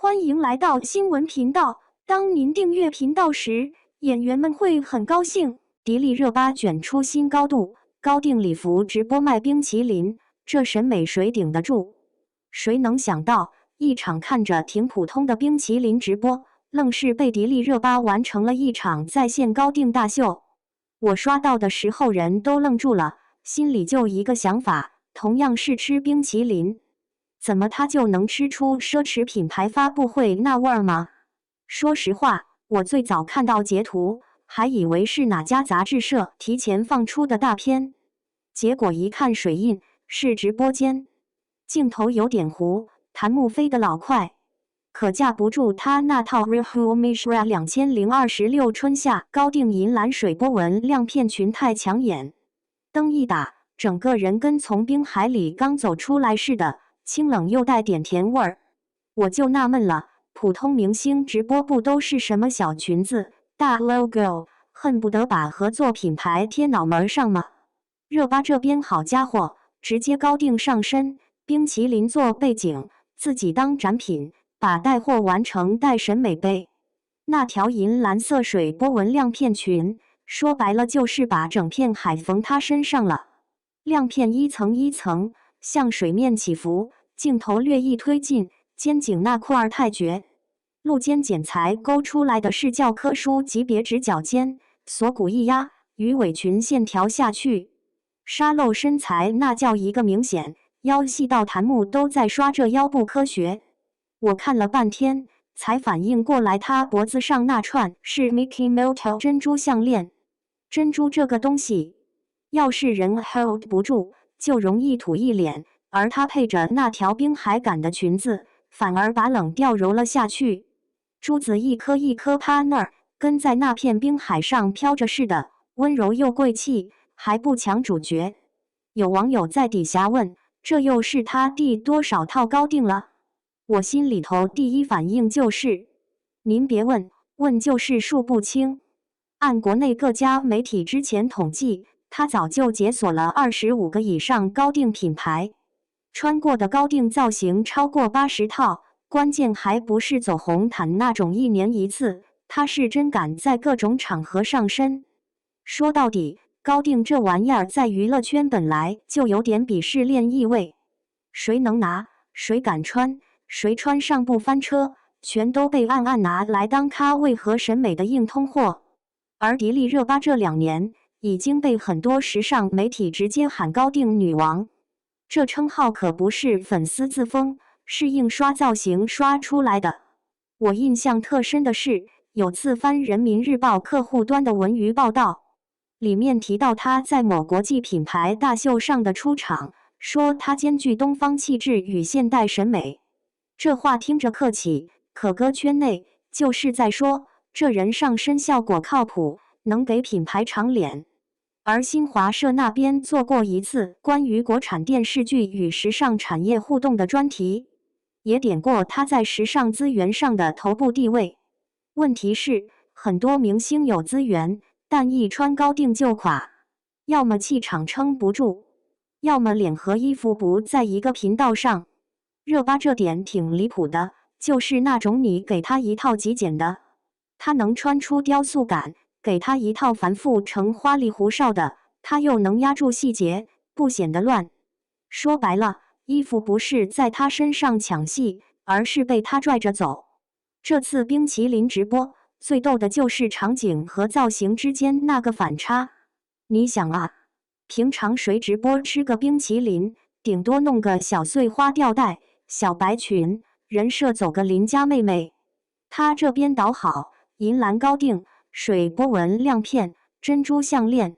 欢迎来到新闻频道。当您订阅频道时，演员们会很高兴。迪丽热巴卷出新高度，高定礼服直播卖冰淇淋，这审美谁顶得住？谁能想到，一场看着挺普通的冰淇淋直播，愣是被迪丽热巴完成了一场在线高定大秀。我刷到的时候人都愣住了，心里就一个想法，同样是吃冰淇淋，怎么他就能吃出奢侈品牌发布会那味儿吗？说实话，我最早看到截图，还以为是哪家杂志社提前放出的大片，结果一看水印，是直播间，镜头有点糊，弹幕飞得老快，可架不住他那套 Rehu Mishra 2026春夏高定银蓝水波纹亮片裙太抢眼，灯一打，整个人跟从冰海里刚走出来似的，清冷又带点甜味儿。我就纳闷了，普通明星直播不都是什么小裙子、大 logo， 恨不得把合作品牌贴脑门上吗？热巴这边好家伙，直接高定上身，冰淇淋做背景，自己当展品，把带货完成带审美背。那条银蓝色水波纹亮片裙，说白了就是把整片海缝她身上了。亮片一层一层，向水面起伏，镜头略一推进，肩颈那块儿太绝。露肩剪裁勾出来的是教科书级别直角肩，锁骨一压，鱼尾裙线条下去，沙漏身材那叫一个明显，腰细到弹幕都在刷这腰不科学。我看了半天，才反应过来她脖子上那串是 Mickey Mouse 珍珠项链。珍珠这个东西，要是人 hold 不住，就容易土一脸，而她配着那条冰海感的裙子，反而把冷调揉了下去。珠子一颗一颗趴那儿，跟在那片冰海上飘着似的，温柔又贵气，还不抢主角。有网友在底下问，这又是他第多少套高定了？我心里头第一反应就是，您别问，问就是数不清。按国内各家媒体之前统计，他早就解锁了25个以上高定品牌，穿过的高定造型超过80套。关键还不是走红毯那种一年一次，他是真敢在各种场合上身。说到底，高定这玩意儿在娱乐圈本来就有点鄙视链意味，谁能拿，谁敢穿，谁穿上不翻车，全都被暗暗拿来当咖位和审美的硬通货。而迪丽热巴这2年已经被很多时尚媒体直接喊高定女王，这称号可不是粉丝自封，是硬刷造型刷出来的。我印象特深的是，有次翻人民日报客户端的文娱报道，里面提到他在某国际品牌大秀上的出场，说他兼具东方气质与现代审美。这话听着客气，可搁圈内就是在说，这人上身效果靠谱，能给品牌长脸。而新华社那边做过一次关于国产电视剧与时尚产业互动的专题，也点过他在时尚资源上的头部地位。问题是，很多明星有资源，但一穿高定就垮，要么气场撑不住，要么脸和衣服不在一个频道上。热巴这点挺离谱的，就是那种你给他一套极简的，他能穿出雕塑感，给他一套繁复成花里胡哨的，他又能压住细节，不显得乱。说白了，衣服不是在他身上抢戏，而是被他拽着走。这次冰淇淋直播最逗的就是场景和造型之间那个反差。你想啊，平常谁直播吃个冰淇淋，顶多弄个小碎花吊带、小白裙，人设走个邻家妹妹。他这边倒好，银蓝高定、水波纹亮片、珍珠项链，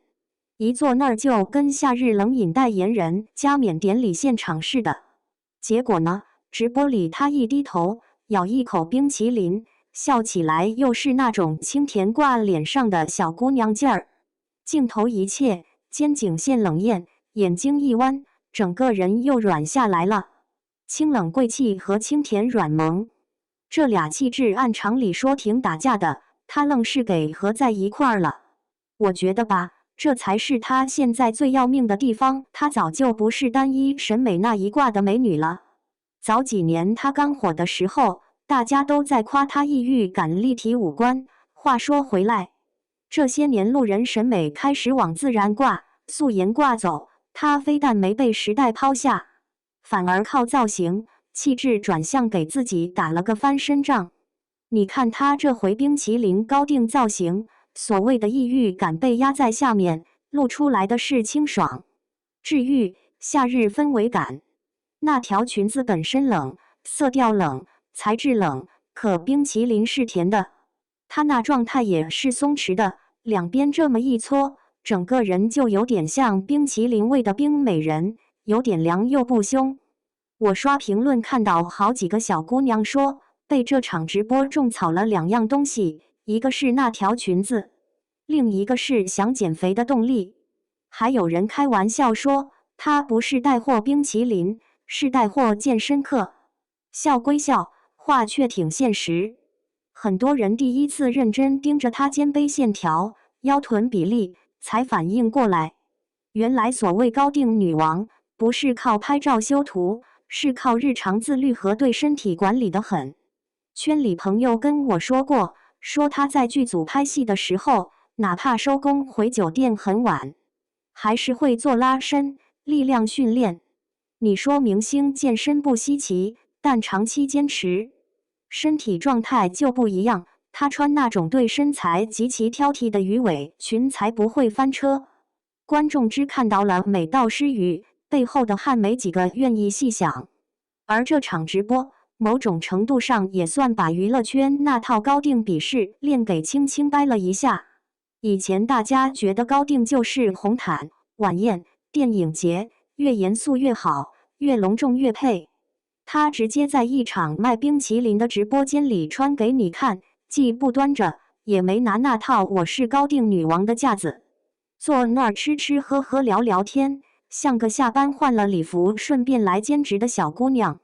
一坐那儿就跟夏日冷饮代言人加冕典礼现场似的。结果呢，直播里他一低头，咬一口冰淇淋，笑起来又是那种清甜挂脸上的小姑娘劲儿。镜头一切，肩颈线冷艳，眼睛一弯，整个人又软下来了。清冷贵气和清甜软萌，这俩气质按常理说挺打架的，他愣是给合在一块儿了。我觉得吧，这才是她现在最要命的地方，她早就不是单一审美那一挂的美女了。早几年她刚火的时候，大家都在夸他抑郁感立体五官。话说回来，这些年路人审美开始往自然挂、素颜挂走，他非但没被时代抛下，反而靠造型、气质转向给自己打了个翻身仗。你看他这回冰淇淋高定造型，所谓的抑郁感被压在下面，露出来的是清爽、治愈、夏日氛围感。那条裙子本身冷，色调冷，材质冷，可冰淇淋是甜的，他那状态也是松弛的，两边这么一搓，整个人就有点像冰淇淋味的冰美人，有点凉又不凶。我刷评论看到好几个小姑娘说，被这场直播种草了2样东西，一个是那条裙子，另一个是想减肥的动力。还有人开玩笑说，她不是带货冰淇淋，是带货健身课。笑归笑，话却挺现实。很多人第一次认真盯着她肩背线条、腰臀比例，才反应过来，原来所谓高定女王，不是靠拍照修图，是靠日常自律和对身体管理的很。圈里朋友跟我说过，说她在剧组拍戏的时候，哪怕收工回酒店很晚，还是会做拉伸、力量训练。你说明星健身不稀奇，但长期坚持，身体状态就不一样。她穿那种对身材极其挑剔的鱼尾裙才不会翻车。观众只看到了美到失语，背后的汗没几个愿意细想。而这场直播，某种程度上也算把娱乐圈那套高定鄙视链给轻轻掰了一下。以前大家觉得高定就是红毯、晚宴、电影节，越严肃越好，越隆重越配。他直接在一场卖冰淇淋的直播间里穿给你看，既不端着，也没拿那套我是高定女王的架子，坐那儿吃吃喝喝聊聊天，像个下班换了礼服顺便来兼职的小姑娘。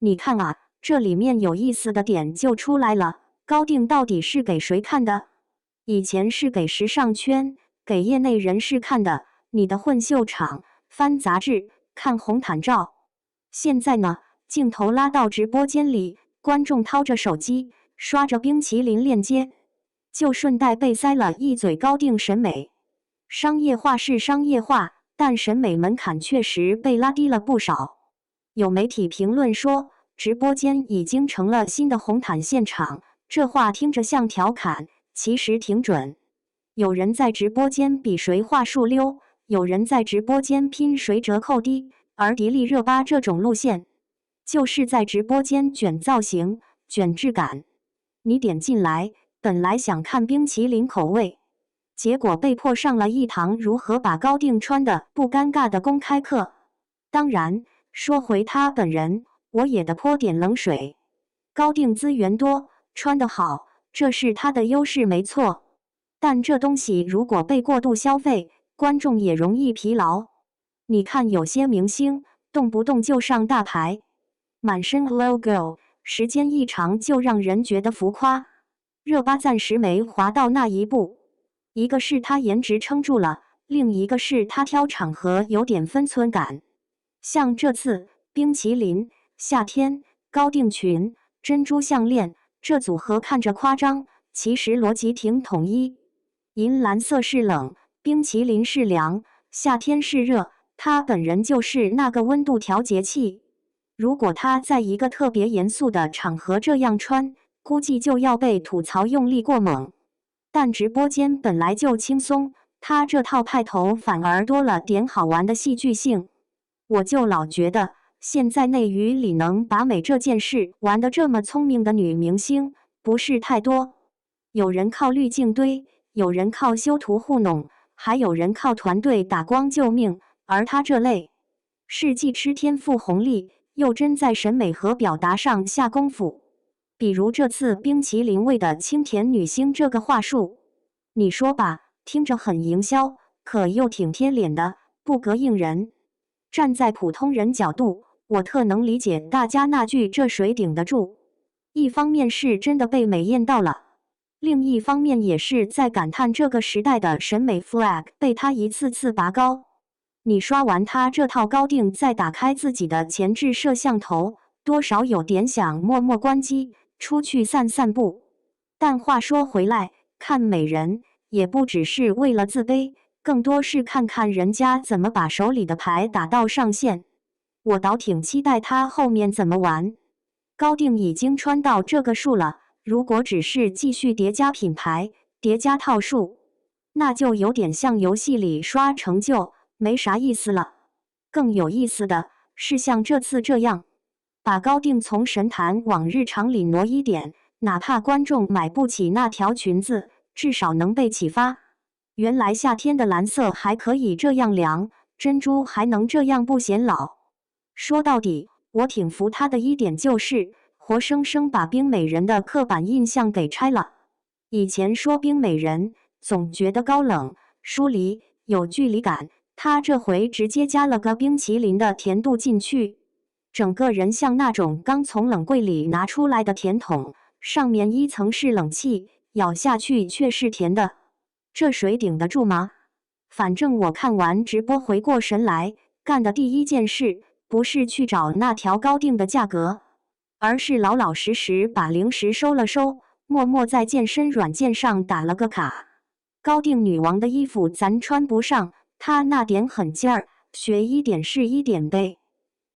你看啊，这里面有意思的点就出来了，高定到底是给谁看的？以前是给时尚圈、给业内人士看的，你的混秀场、翻杂志、看红毯照。现在呢，镜头拉到直播间里，观众掏着手机，刷着冰淇淋链接，就顺带被塞了一嘴高定审美。商业化是商业化，但审美门槛确实被拉低了不少。有媒体评论说，直播间已经成了新的红毯现场，这话听着像调侃，其实挺准。有人在直播间比谁话术溜，有人在直播间拼谁折扣低，而迪丽热巴这种路线，就是在直播间卷造型、卷质感。你点进来，本来想看冰淇淋口味，结果被迫上了一堂如何把高定穿的不尴尬的公开课。当然，说回他本人，我也得泼点冷水。高定资源多，穿得好，这是他的优势没错。但这东西如果被过度消费，观众也容易疲劳。你看有些明星，动不动就上大牌，满身 logo， 时间一长就让人觉得浮夸。热巴暂时没滑到那一步，一个是她颜值撑住了，另一个是她挑场合有点分寸感。像这次冰淇淋、夏天、高定裙、珍珠项链，这组合看着夸张，其实逻辑挺统一。银蓝色是冷，冰淇淋是凉，夏天是热，她本人就是那个温度调节器。如果她在一个特别严肃的场合这样穿，估计就要被吐槽用力过猛。但直播间本来就轻松，她这套派头反而多了点好玩的戏剧性。我就老觉得，现在内娱里能把美这件事玩得这么聪明的女明星，不是太多。有人靠滤镜堆，有人靠修图糊弄，还有人靠团队打光救命。而她这类，是既吃天赋红利，又真在审美和表达上下功夫。比如这次冰淇淋味的清甜女星这个话术，你说吧，听着很营销，可又挺贴脸的，不膈应人。站在普通人角度，我特能理解大家那句这谁顶得住。一方面是真的被美艳到了，另一方面也是在感叹这个时代的审美 flag 被他一次次拔高。你刷完他这套高定，再打开自己的前置摄像头，多少有点想默默关机，出去散散步。但话说回来，看美人也不只是为了自卑，更多是看看人家怎么把手里的牌打到上线。我倒挺期待他后面怎么玩。高定已经穿到这个数了，如果只是继续叠加品牌、叠加套数，那就有点像游戏里刷成就，没啥意思了。更有意思的是像这次这样，把高定从神坛往日常里挪一点，哪怕观众买不起那条裙子，至少能被启发。原来夏天的蓝色还可以这样凉，珍珠还能这样不显老。说到底，我挺服他的一点就是，活生生把冰美人的刻板印象给拆了。以前说冰美人，总觉得高冷、疏离、有距离感，他这回直接加了个冰淇淋的甜度进去，整个人像那种刚从冷柜里拿出来的甜筒，上面一层是冷气，咬下去却是甜的。这谁顶得住吗？反正我看完直播回过神来，干的第一件事不是去找那条高定的价格，而是老老实实把零食收了收，默默在健身软件上打了个卡。高定女王的衣服咱穿不上，她那点狠劲儿，学一点是一点呗。